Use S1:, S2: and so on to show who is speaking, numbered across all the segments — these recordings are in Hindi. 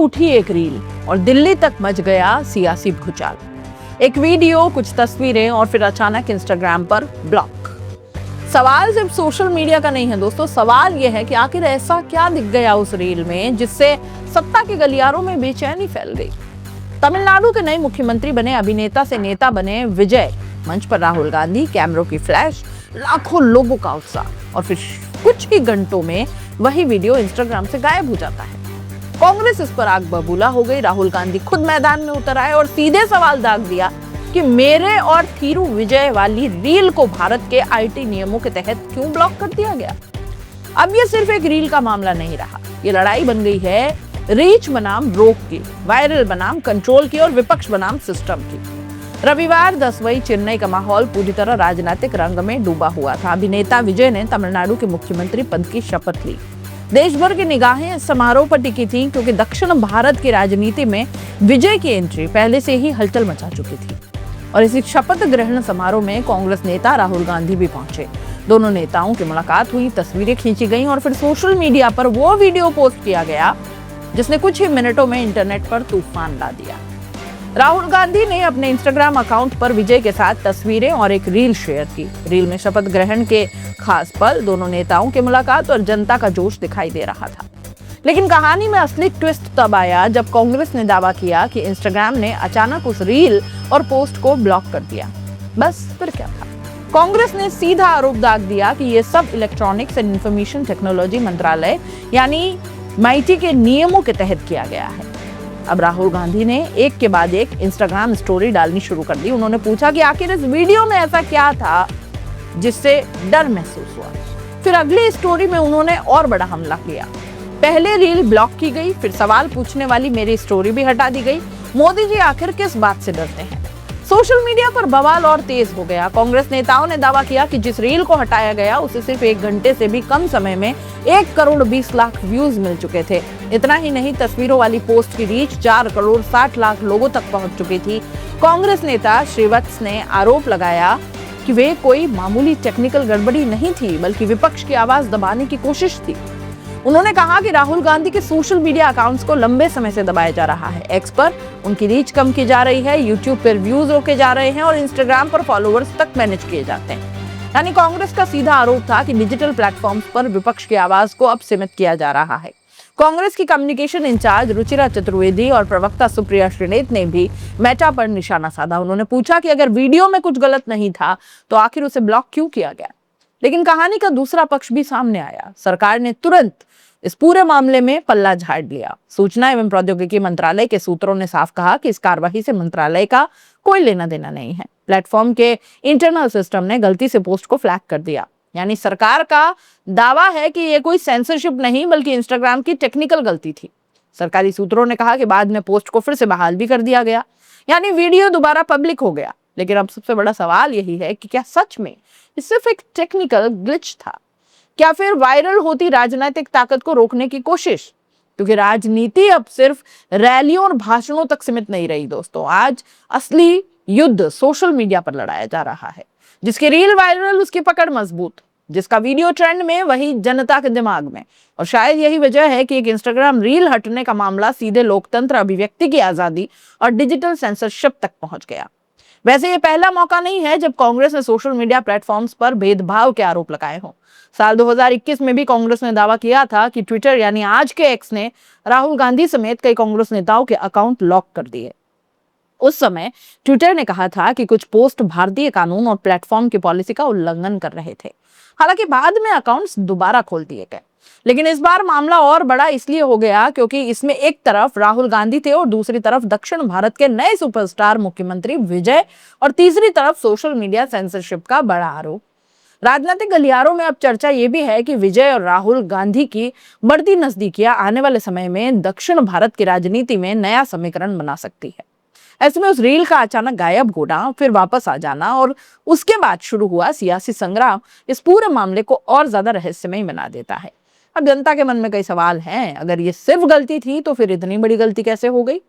S1: उठी एक रील और दिल्ली तक मच गया सियासी भूचाल। एक वीडियो, कुछ तस्वीरें और फिर अचानक इंस्टाग्राम पर ब्लॉक। सवाल सिर्फ सोशल मीडिया का नहीं है दोस्तों, सवाल यह है कि आखिर ऐसा क्या दिख गया उस रील में जिससे सत्ता के गलियारों में बेचैनी फैल गई। तमिलनाडु के नए मुख्यमंत्री बने, अभिनेता से नेता बने विजय, मंच पर राहुल गांधी, कैमरों की फ्लैश, लाखों लोगों का उत्साह और फिर कुछ ही घंटों में वही वीडियो इंस्टाग्राम से गायब हो जाता है। कांग्रेस इस पर आग बबूला हो गई। राहुल गांधी खुद मैदान में उतर आए और सीधे सवाल दाग दिया कि मेरे और थीरू विजय वाली रील को भारत के आईटी नियमों के तहत क्यों ब्लॉक कर दिया गया। अब ये सिर्फ एक रील का मामला नहीं रहा, ये लड़ाई बन गई है रीच बनाम रोक की, वायरल बनाम कंट्रोल की और विपक्ष बनाम सिस्टम की। रविवार 10 मई चेन्नई का माहौल पूरी तरह राजनीतिक रंग में डूबा हुआ था। अभिनेता विजय ने तमिलनाडु के मुख्यमंत्री पद की शपथ ली। देश भर की निगाहें इस समारोह पर टिकी थीं क्योंकि दक्षिण भारत की राजनीति में विजय की एंट्री पहले से ही हलचल मचा चुकी थी। और इसी शपथ ग्रहण समारोह में कांग्रेस नेता राहुल गांधी भी पहुंचे। दोनों नेताओं की मुलाकात हुई, तस्वीरें खींची गईं और फिर सोशल मीडिया पर वो वीडियो पोस्ट किया गया जिसने कुछ ही मिनटों में इंटरनेट पर तूफान ला दिया। राहुल गांधी ने अपने इंस्टाग्राम अकाउंट पर विजय के साथ तस्वीरें और एक रील शेयर की। रील में शपथ ग्रहण के खास पल, दोनों नेताओं की मुलाकात और जनता का जोश दिखाई दे रहा था। लेकिन कहानी में असली ट्विस्ट तब आया जब कांग्रेस ने दावा किया कि इंस्टाग्राम ने अचानक उस रील और पोस्ट को ब्लॉक कर दिया। बस फिर क्या था? कांग्रेस ने सीधा आरोप दाग दिया कि ये सब इलेक्ट्रॉनिक्स एंड इंफॉर्मेशन टेक्नोलॉजी मंत्रालय यानी माइटी के नियमों के तहत किया गया है। अब राहुल गांधी ने एक के बाद एक इंस्टाग्राम स्टोरी डालनी शुरू कर दी। उन्होंने पूछा कि आखिर इस वीडियो में ऐसा क्या था जिससे डर महसूस हुआ। फिर अगली स्टोरी में उन्होंने और बड़ा हमला किया। पहले रील ब्लॉक की गई, फिर सवाल पूछने वाली मेरी स्टोरी भी हटा दी गई। मोदी जी आखिर किस बात से डरते हैं? सोशल मीडिया पर बवाल और तेज हो गया। कांग्रेस नेताओं ने दावा किया कि जिस रील को हटाया गया उसे सिर्फ 1 घंटे से भी कम समय में 1 करोड़ 20 लाख व्यूज मिल चुके थे। इतना ही नहीं, तस्वीरों वाली पोस्ट की रीच 4 करोड़ 60 लाख लोगों तक पहुंच चुकी थी। कांग्रेस नेता श्रीवत्स ने आरोप लगाया कि वे कोई मामूली टेक्निकल गड़बड़ी नहीं थी, बल्कि विपक्ष की आवाज दबाने की कोशिश थी। उन्होंने कहा कि राहुल गांधी के सोशल मीडिया अकाउंट्स को लंबे समय से दबाया जा रहा है। एक्स पर उनकी रीच कम की जा रही है, यूट्यूब पर व्यूज रोके जा रहे हैं और इंस्टाग्राम पर फॉलोअर्स तक मैनेज किए जाते हैं। यानी कांग्रेस का सीधा आरोप था कि डिजिटल प्लेटफॉर्म्स पर विपक्ष की आवाज को अब सीमित किया जा रहा है। कांग्रेस की कम्युनिकेशन इंचार्ज रुचिरा चतुर्वेदी और प्रवक्ता सुप्रिया श्रीनेत ने भी मेटा पर निशाना साधा। उन्होंने पूछा कि अगर वीडियो में कुछ गलत नहीं था तो आखिर उसे ब्लॉक क्यों किया गया। लेकिन कहानी का दूसरा पक्ष भी सामने आया। सरकार ने तुरंत इस पूरे मामले में पल्ला झाड़ लिया। सूचना एवं प्रौद्योगिकी मंत्रालय के सूत्रों ने साफ कहा कि इस कार्रवाई से मंत्रालय का कोई लेना देना नहीं है। प्लेटफॉर्म के इंटरनल सिस्टम ने गलती से पोस्ट को फ्लैग कर दिया। यानी सरकार का दावा है कि ये कोई सेंसरशिप नहीं बल्कि इंस्टाग्राम की टेक्निकल गलती थी। सरकारी सूत्रों ने कहा कि बाद में पोस्ट को फिर से बहाल भी कर दिया गया, यानी वीडियो दोबारा पब्लिक हो गया। लेकिन अब सबसे बड़ा सवाल यही है कि क्या सच में ये सिर्फ एक टेक्निकल ग्लिच था? क्या फिर वायरल होती राजनीतिक ताकत को रोकने की कोशिश? क्योंकि राजनीति अब सिर्फ रैलियों और भाषणों तक सीमित नहीं रही दोस्तों। आज असली युद्ध सोशल मीडिया पर लड़ाया जा रहा है। जिसकी रील वायरल उसकी पकड़ मजबूत, जिसका वीडियो ट्रेंड में वही जनता के दिमाग में। और शायद यही वजह है कि एक इंस्टाग्राम रील हटने का मामला सीधे लोकतंत्र, अभिव्यक्ति की आजादी और डिजिटल सेंसरशिप तक पहुंच गया। वैसे ये पहला मौका नहीं है जब कांग्रेस ने सोशल मीडिया प्लेटफॉर्म्स पर भेदभाव के आरोप लगाए हों। साल 2021 में भी कांग्रेस ने दावा किया था कि ट्विटर यानी आज के एक्स ने राहुल गांधी समेत कई कांग्रेस नेताओं के अकाउंट लॉक कर दिए। उस समय ट्विटर ने कहा था कि कुछ पोस्ट भारतीय कानून और प्लेटफॉर्म की पॉलिसी का उल्लंघन कर रहे थे। हालांकि बाद में अकाउंट्स दोबारा खोल दिए गए। लेकिन इस बार मामला और बड़ा इसलिए हो गया क्योंकि इसमें एक तरफ राहुल गांधी थे और दूसरी तरफ दक्षिण भारत के नए सुपरस्टार मुख्यमंत्री विजय और तीसरी तरफ सोशल मीडिया सेंसरशिप का बड़ा आरोप। राजनीतिक गलियारों में अब चर्चा ये भी है कि विजय और राहुल गांधी की बढ़ती नजदीकियां आने वाले समय में दक्षिण भारत की राजनीति में नया समीकरण बना सकती है। ऐसे में उस रील का अचानक गायब होना, फिर वापस आ जाना और उसके बाद शुरू हुआ सियासी संग्राम इस पूरे मामले को और ज्यादा रहस्यमय बना देता है। अब जनता के मन में कई सवाल हैं। अगर ये सिर्फ गलती थी तो फिर इतनी बड़ी गलती कैसे हो गई?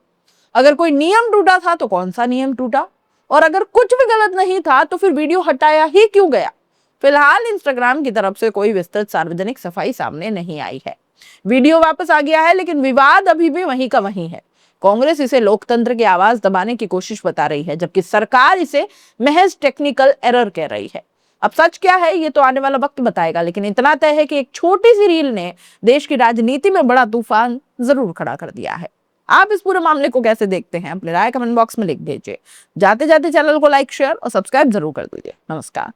S1: अगर कोई नियम टूटा था तो कौन सा नियम टूटा? और अगर कुछ भी गलत नहीं था तो फिर वीडियो हटाया ही क्यों गया? फिलहाल इंस्टाग्राम की तरफ से कोई विस्तृत सार्वजनिक सफाई सामने नहीं आई है। वीडियो वापस आ गया है, लेकिन विवाद अभी भी वहीं का वहीं है। कांग्रेस इसे लोकतंत्र की आवाज दबाने की कोशिश बता रही है, जबकि सरकार इसे महज टेक्निकल एरर कह रही है। अब सच क्या है ये तो आने वाला वक्त बताएगा, लेकिन इतना तय है कि एक छोटी सी रील ने देश की राजनीति में बड़ा तूफान जरूर खड़ा कर दिया है। आप इस पूरे मामले को कैसे देखते हैं? अपनी राय कमेंट बॉक्स में लिख दीजिए। जाते जाते चैनल को लाइक, शेयर और सब्सक्राइब जरूर कर दीजिए। नमस्कार।